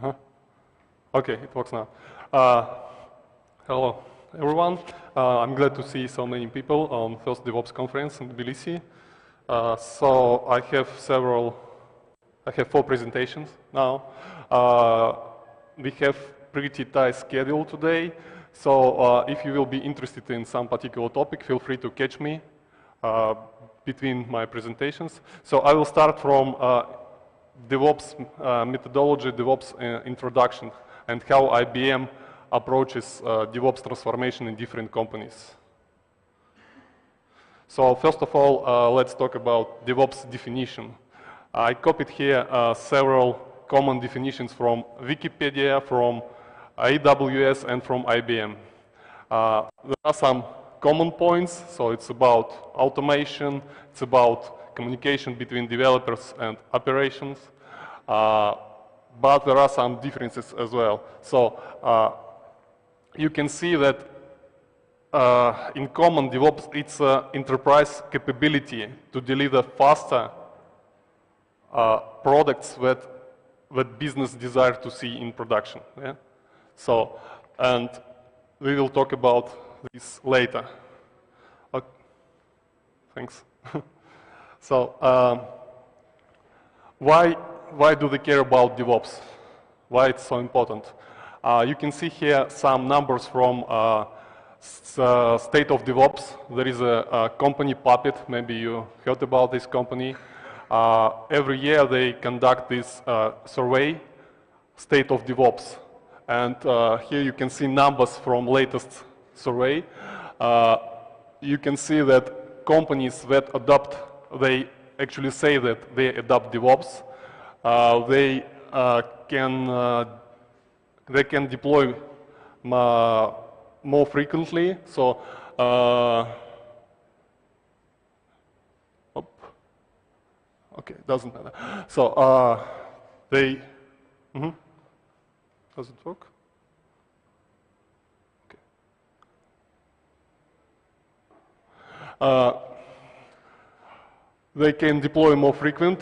Huh? Okay, it works now. Hello, everyone. I'm glad to see so many people on first DevOps conference in Tbilisi. So I have 4 presentations now. We have pretty tight schedule today. So if you will be interested in some particular topic, feel free to catch me between my presentations. So I will start from DevOps methodology, DevOps introduction, and how IBM approaches DevOps transformation in different companies. So first of all, let's talk about DevOps definition. I copied here several common definitions from Wikipedia, from AWS, and from IBM. There are some common points, so it's about automation, it's about communication between developers and operations, but there are some differences as well. So you can see that in common DevOps, it's enterprise capability to deliver faster products that business desire to see in production. Yeah? So, and we will talk about this later. Okay. Thanks. So, why do they care about DevOps? Why it's so important? You can see here some numbers from State of DevOps. There is a company, Puppet. Maybe you heard about this company. Every year they conduct this survey, State of DevOps. And here you can see numbers from latest survey. You can see that companies that adopt, they actually say that they adopt DevOps. They can deploy more frequently. So, okay, doesn't matter. So they, does it work? Okay. They can deploy more frequent.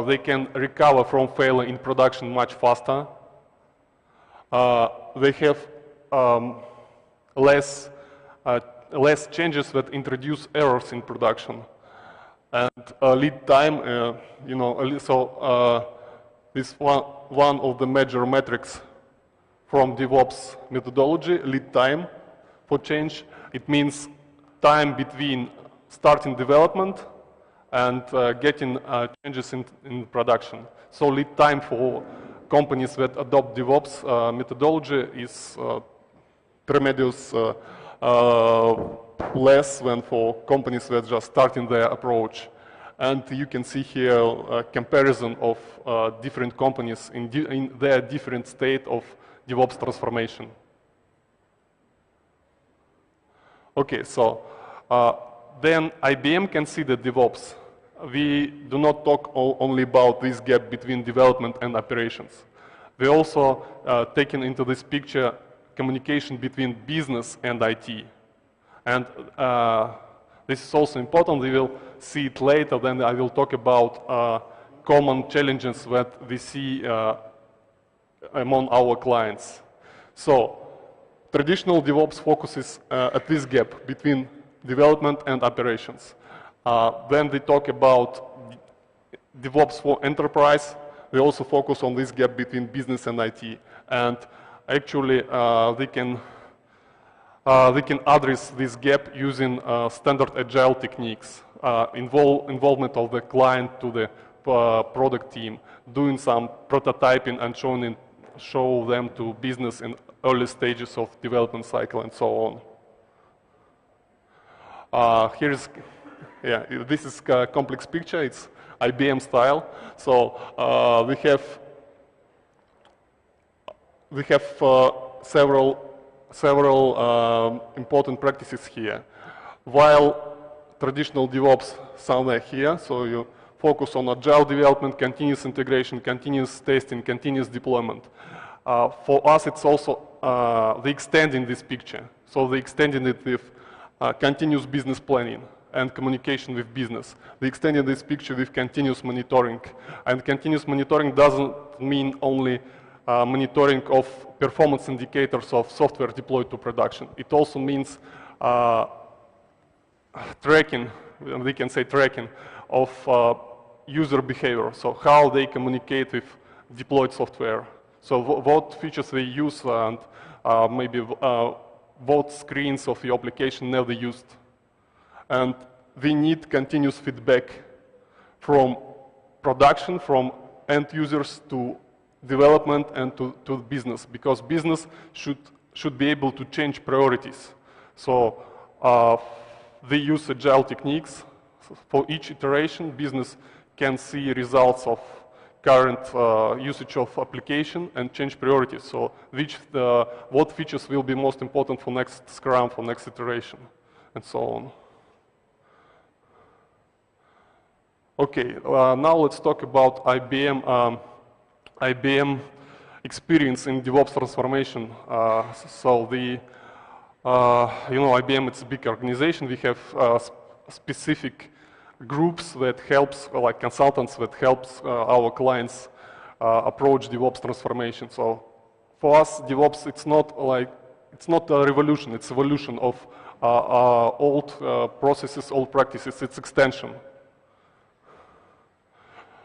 They can recover from failure in production much faster. They have less changes that introduce errors in production. And lead time, you know, so this one of the major metrics from DevOps methodology, lead time for change. It means time between starting development and getting changes in production. So lead time for companies that adopt DevOps methodology is tremendous less than for companies that just starting their approach. And you can see here a comparison of different companies in their different state of DevOps transformation. Okay, so then IBM considered DevOps. We do not talk only about this gap between development and operations. We also taken into this picture communication between business and IT. And this is also important. We will see it later. Then I will talk about common challenges that we see among our clients. So traditional DevOps focuses at this gap between development and operations. Then they talk about DevOps for enterprise. They also focus on this gap between business and IT. And actually, they can address this gap using standard agile techniques, involvement of the client to the product team, doing some prototyping and show them to business in early stages of development cycle and so on. This is a complex picture. It's IBM style. So we have several important practices here. While traditional DevOps somewhere here, so you focus on agile development, continuous integration, continuous testing, continuous deployment. For us, it's also the extending this picture. So the extending it with continuous business planning and communication with business. We extended this picture with continuous monitoring. And continuous monitoring doesn't mean only monitoring of performance indicators of software deployed to production. It also means tracking, we can say tracking, of user behavior, so how they communicate with deployed software. So what features they use and maybe what screens of the application never used. And we need continuous feedback from production, from end users to development and to business, because business should be able to change priorities. So they use agile techniques. For each iteration, business can see results of current usage of application and change priorities. So what features will be most important for next Scrum, for next iteration, and so on. Okay, now let's talk about IBM experience in DevOps transformation. So IBM, it's a big organization. We have specific groups that helps, like consultants that helps our clients approach DevOps transformation. So for us, DevOps, it's not a revolution, it's evolution of old processes, old practices, it's extension.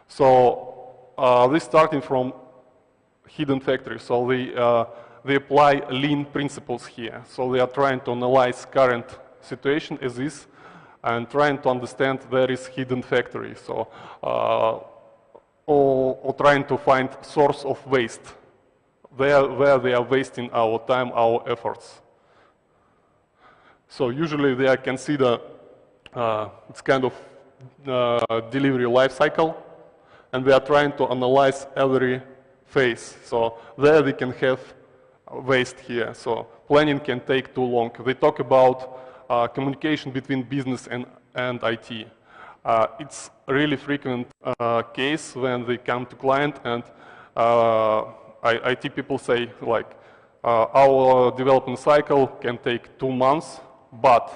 So they're starting from hidden factories. So they apply lean principles here. So they are trying to analyze current situation as is and trying to understand where is hidden factory. So or trying to find source of waste, where they are wasting our time, our efforts. So usually they consider it's kind of delivery life cycle, and we are trying to analyze every phase. So there we can have waste here. So planning can take too long. They talk about communication between business and IT. It's really frequent case when they come to client and IT people say like, our development cycle can take 2 months, but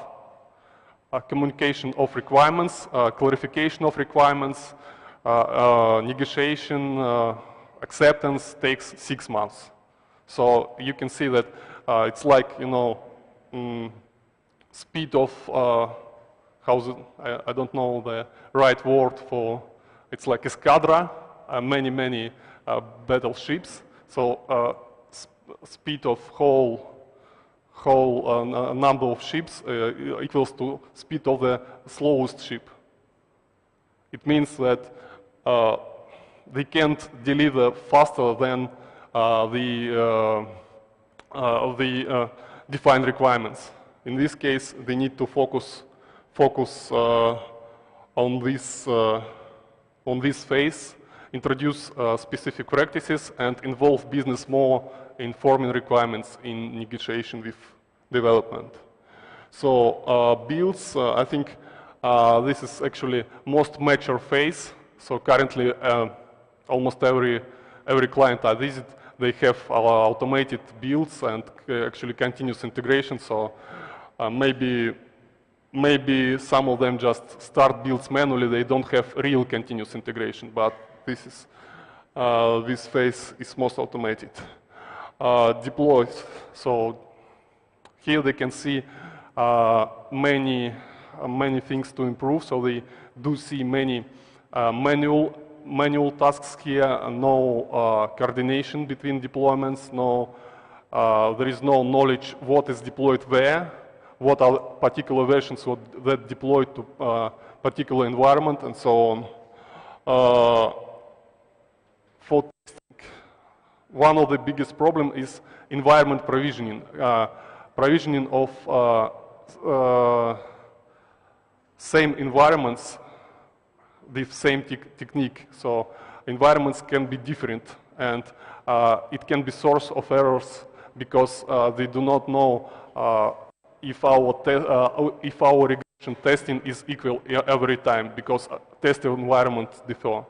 communication of requirements, clarification of requirements, negotiation, acceptance takes 6 months. So you can see that it's like, speed of, I don't know the right word for, it's like escadra, many battleships. So speed of whole number of ships equals to speed of the slowest ship. It means that they can't deliver faster than the defined requirements. In this case, they need to focus on this phase, introduce specific practices, and involve business more in forming requirements in negotiation with development. So builds, I think this is actually most mature phase. So currently, almost every client I visit, they have automated builds and actually continuous integration. So maybe some of them just start builds manually. They don't have real continuous integration, but this phase is most automated. Deploys. So here they can see many things to improve. So they do see many manual tasks here, no coordination between deployments, there is no knowledge what is deployed where, what are particular versions that deployed to particular environment, and so on. For testing, one of the biggest problems is environment provisioning. Provisioning of same environments with same technique. So environments can be different, and it can be source of errors because they do not know if our regression testing is equal every time, because test environments differ.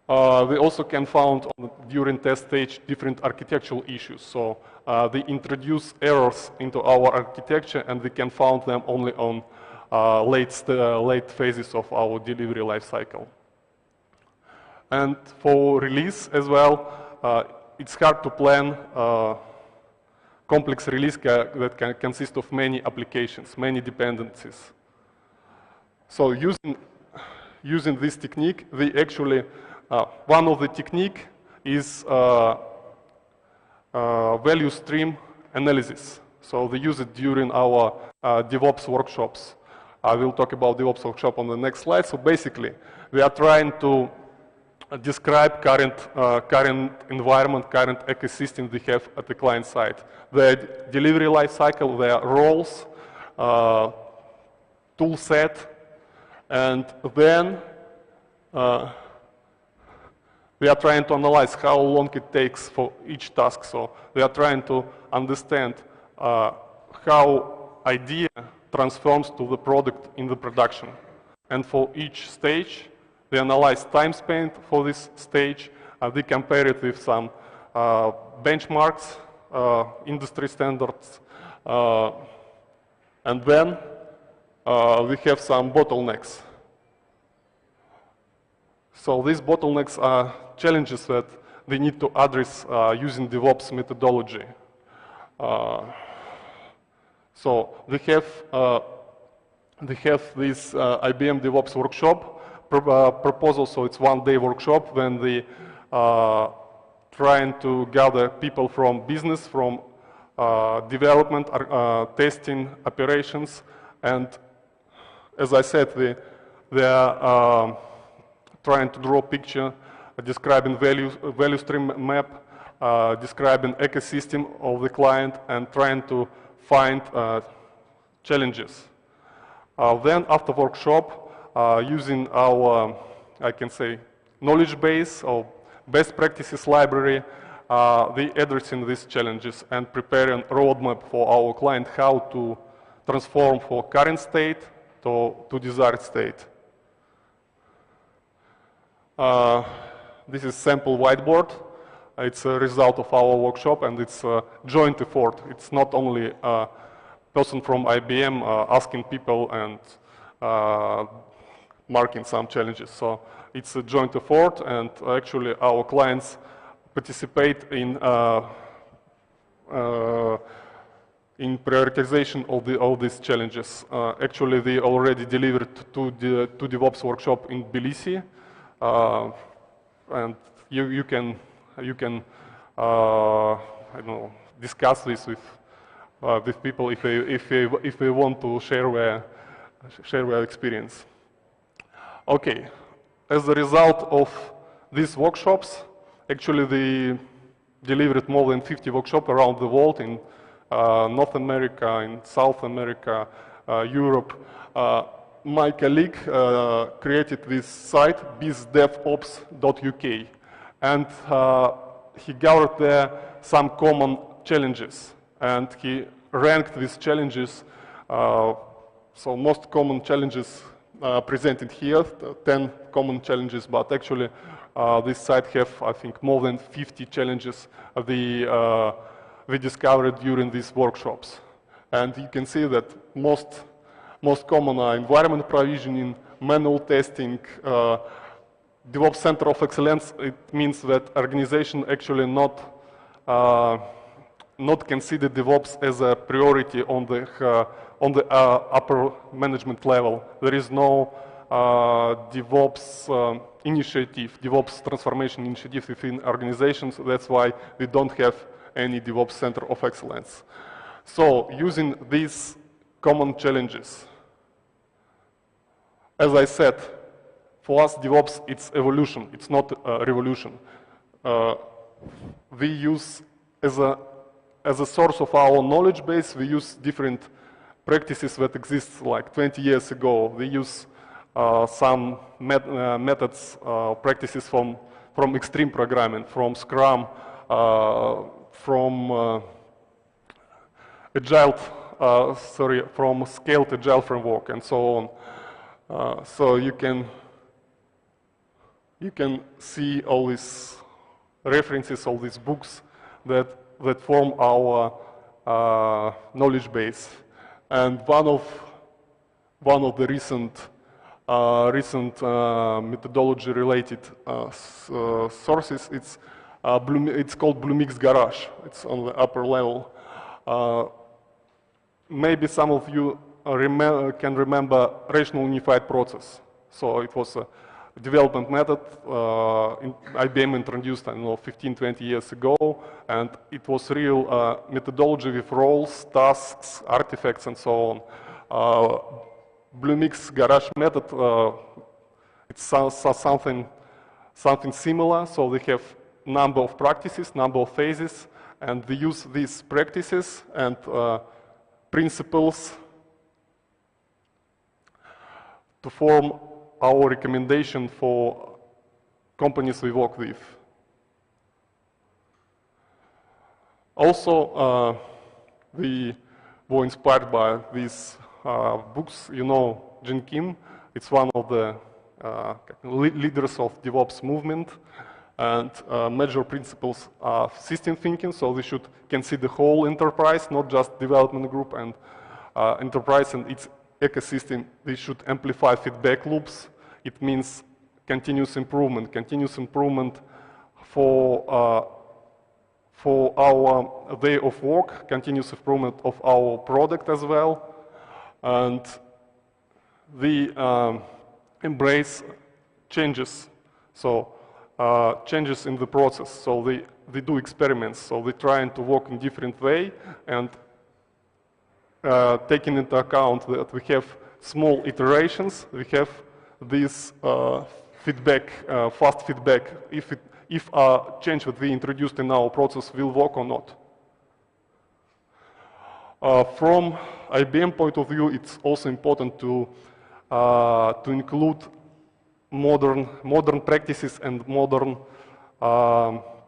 We also can find during test stage different architectural issues. So they introduce errors into our architecture, and we can find them only on late phases of our delivery life cycle. And for release as well, it's hard to plan complex release that can consist of many applications, many dependencies. So using this technique, they actually, one of the technique is value stream analysis. So they use it during our DevOps workshops. I will talk about DevOps workshop on the next slide. So basically, we are trying to describe current environment, current ecosystem we have at the client side. The delivery life cycle, their roles, tool set, and then we are trying to analyze how long it takes for each task. So we are trying to understand how idea transforms to the product in the production. And for each stage, we analyze time spent for this stage, we compare it with some benchmarks, industry standards, and then we have some bottlenecks. So these bottlenecks are challenges that we need to address using DevOps methodology. So we have this IBM DevOps workshop proposal. So it's one-day workshop when they trying to gather people from business, from development, testing, operations, and as I said, they are trying to draw a picture, describing value stream map, describing ecosystem of the client, and trying to find challenges. Then after workshop, using our, I can say, knowledge base or best practices library, they addressing these challenges and preparing a roadmap for our client how to transform from current state to desired state. This is sample whiteboard. It's a result of our workshop, and it's a joint effort. It's not only a person from IBM asking people and marking some challenges. So it's a joint effort, and actually our clients participate in prioritization of all these challenges. Actually, they already delivered to DevOps workshop in Tbilisi, and you can I don't know, discuss this with people if they want to share their experience. Okay, as a result of these workshops, actually they delivered more than 50 workshops around the world in North America, in South America, Europe. My colleague created this site, bizdevops.uk, and he gathered there some common challenges, and he ranked these challenges. So most common challenges presented here, 10 common challenges, but actually this site have, I think, more than 50 challenges we discovered during these workshops. And you can see that most common are environment provisioning, manual testing, DevOps Center of Excellence. It means that organization actually not consider DevOps as a priority on the upper management level. There is no DevOps initiative, DevOps transformation initiative within organizations. That's why we don't have any DevOps Center of Excellence. So using these common challenges, as I said, for us DevOps it's evolution, it's not a revolution. We use as a source of our knowledge base, we use different practices that exist like 20 years ago. We use some methods, practices from extreme programming, from Scrum, from from scaled agile framework, and so on. So you can see all these references, all these books that form our knowledge base. And one of the recent recent methodology-related sources. It's called Bluemix Garage. It's on the upper level. Maybe some of you can remember rational unified process. So it was a development method IBM introduced, I don't know, 15, 20 years ago, and it was real methodology with roles, tasks, artifacts, and so on. Bluemix Garage method, it's something similar. So they have number of practices, number of phases, and we use these practices and principles to form our recommendation for companies we work with. Also, we were inspired by these books. You know Jin Kim, it's one of the leaders of DevOps movement, and major principles are system thinking, so we can see the whole enterprise, not just development group and enterprise and its ecosystem. We should amplify feedback loops. It means continuous improvement for our way of work, continuous improvement of our product as well. And we embrace changes, so changes in the process. So they do experiments, so they're trying to work in different way, and taking into account that we have small iterations, we have this feedback, fast feedback, if a change that we introduced in our process will work or not. From IBM point of view, it's also important to include modern practices and modern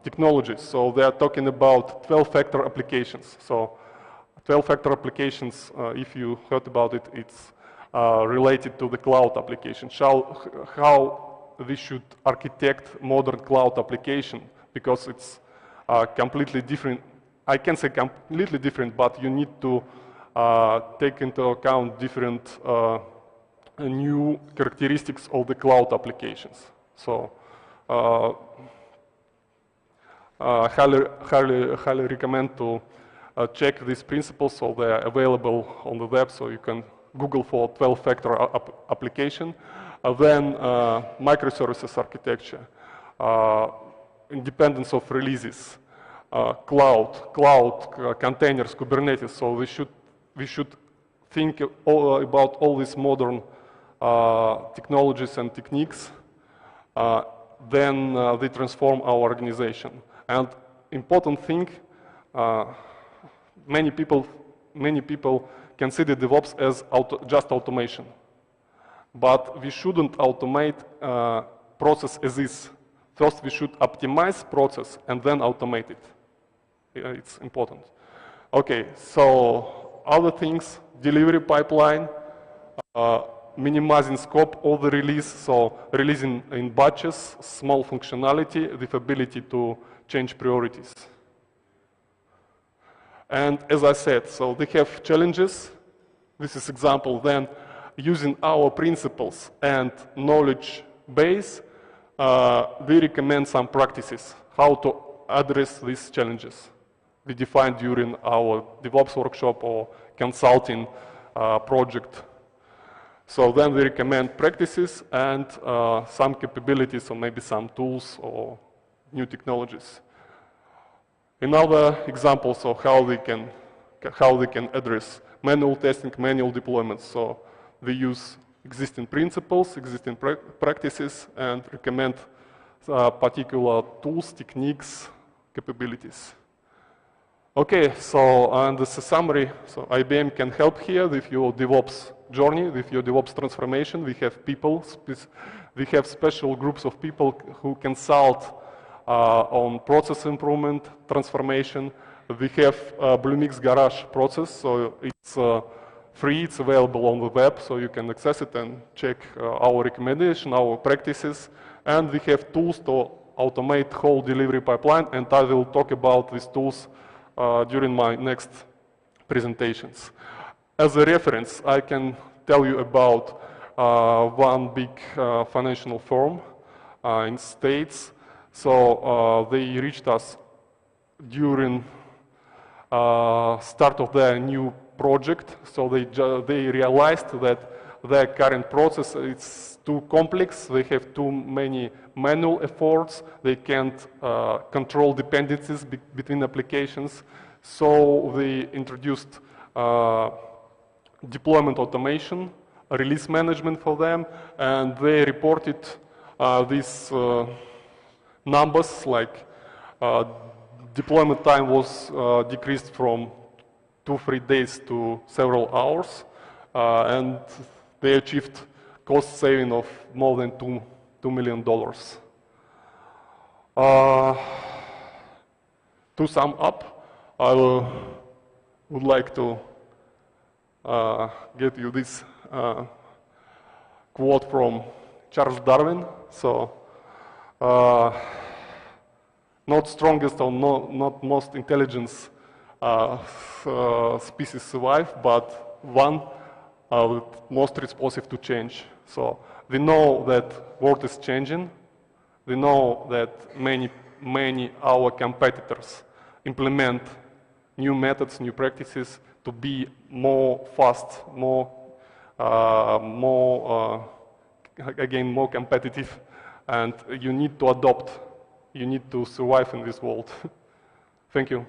technologies. So they are talking about 12-factor applications. So 12-factor applications, if you heard about it, it's related to the cloud application. How we should architect modern cloud application, because it's completely different. I can say completely different, but you need to take into account different new characteristics of the cloud applications. So highly recommend to check these principles. So they are available on the web, so you can Google for 12-factor application. Then microservices architecture, independence of releases, cloud containers, Kubernetes. So we should think about all these modern technologies and techniques. Then they transform our organization. And important thing, many people consider DevOps as just automation. But we shouldn't automate process as is. First, we should optimize process and then automate it. It's important. Okay, so other things, delivery pipeline, minimizing scope of the release, so releasing in batches, small functionality with ability to change priorities. And as I said, so they have challenges. This is example. Then using our principles and knowledge base, we recommend some practices, how to address these challenges we defined during our DevOps workshop or consulting project. So then we recommend practices and some capabilities, or maybe some tools or new technologies. Another examples of how they can address manual testing, manual deployments. So we use existing principles, existing practices, and recommend particular tools, techniques, capabilities. Okay, so and as a summary, so IBM can help here with your DevOps journey, with your DevOps transformation. We have people, we have special groups of people who consult on process improvement, transformation. We have Bluemix Garage process, so it's free, it's available on the web, so you can access it and check our recommendation, our practices. And we have tools to automate whole delivery pipeline, and I will talk about these tools during my next presentations. As a reference, I can tell you about one big financial firm in States. So they reached us during start of their new project. So they realized that their current process is too complex. They have too many manual efforts. They can't control dependencies between applications. So they introduced deployment automation, release management for them, and they reported these numbers like deployment time was decreased from 2-3 days to several hours, and they achieved cost saving of more than $2 million. To sum up, I would like to get you this quote from Charles Darwin. So, not strongest or not most intelligent species survive, but one most responsive to change. So we know that world is changing. We know that many our competitors implement new methods, new practices to be more fast, more competitive, and you need to adopt. You need to survive in this world. Thank you.